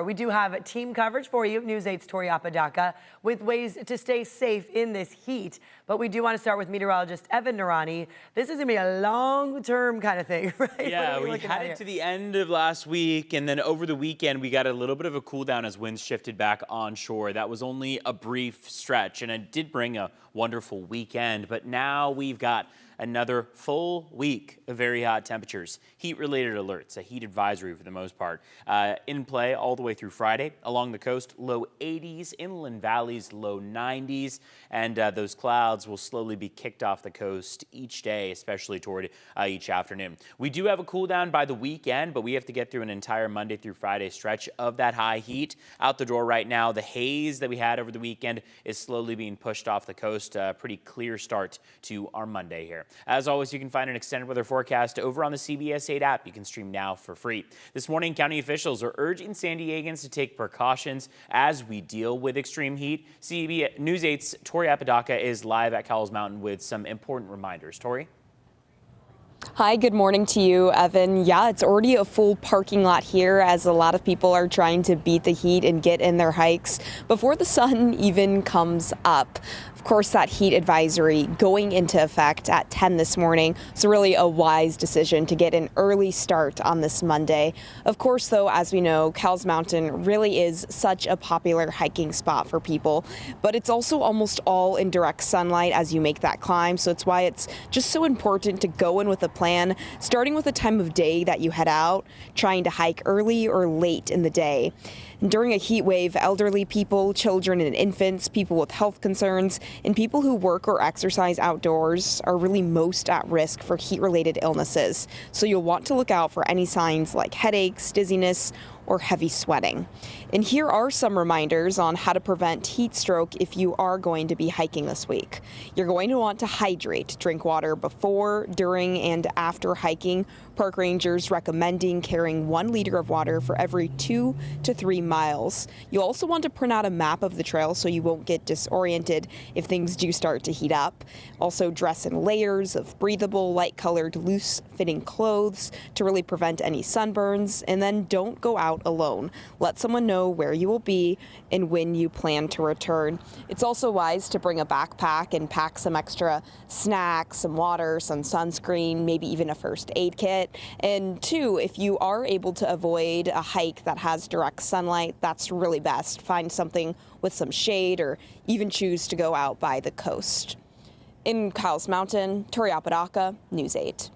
We do have team coverage for you, News 8's Tori Apodaca, with ways to stay safe in this heat. But we do want to start with meteorologist Evan Narani. This is going to be a long-term kind of thing, right? Yeah, we had it to the end of last week, and then over the weekend, we got a little bit of a cool down as winds shifted back onshore. That was only a brief stretch, and it did bring a wonderful weekend. But now we've got another full week of very hot temperatures. Heat-related alerts, a heat advisory for the most part, in play all the way through Friday. Along the coast, low 80s, inland valleys, low 90s, and those clouds will slowly be kicked off the coast each day, especially toward each afternoon. We do have a cool down by the weekend, but we have to get through an entire Monday through Friday stretch of that high heat. Out the door right now, the haze that we had over the weekend is slowly being pushed off the coast. Pretty clear start to our Monday here. As always, you can find an extended weather forecast over on the CBS 8 app. You can stream now for free. This morning, county officials are urging San Diegans to take precautions as we deal with extreme heat. CBS News 8's Tori Apodaca is live at Cowles Mountain with some important reminders. Tori? Hi, good morning to you, Evan. Yeah, it's already a full parking lot here as a lot of people are trying to beat the heat and get in their hikes before the sun even comes up. Of course, that heat advisory going into effect at 10 this morning. So really a wise decision to get an early start on this Monday. Of course, though, as we know, Cowles Mountain really is such a popular hiking spot for people, but it's also almost all in direct sunlight as you make that climb. So it's why it's just so important to go in with a plan, starting with the time of day that you head out, trying to hike early or late in the day. And during a heat wave, elderly people, children and infants, people with health concerns, and people who work or exercise outdoors are really most at risk for heat-related illnesses. So you'll want to look out for any signs like headaches, dizziness, or heavy sweating. And here are some reminders on how to prevent heat stroke if you are going to be hiking this week. You're going to want to hydrate, drink water before, during, and after hiking. Park rangers recommending carrying 1 liter of water for every 2 to 3 miles. You'll also want to print out a map of the trail so you won't get disoriented if things do start to heat up. Also dress in layers of breathable, light-colored, loose-fitting clothes to really prevent any sunburns. And then don't go out alone. Let someone know where you will be and when you plan to return. It's also wise to bring a backpack and pack some extra snacks, some water, some sunscreen, maybe even a first aid kit. And 2, if you are able to avoid a hike that has direct sunlight, that's really best. Find something with some shade or even choose to go out by the coast. In Cowles Mountain, Tori Apodaca, News 8.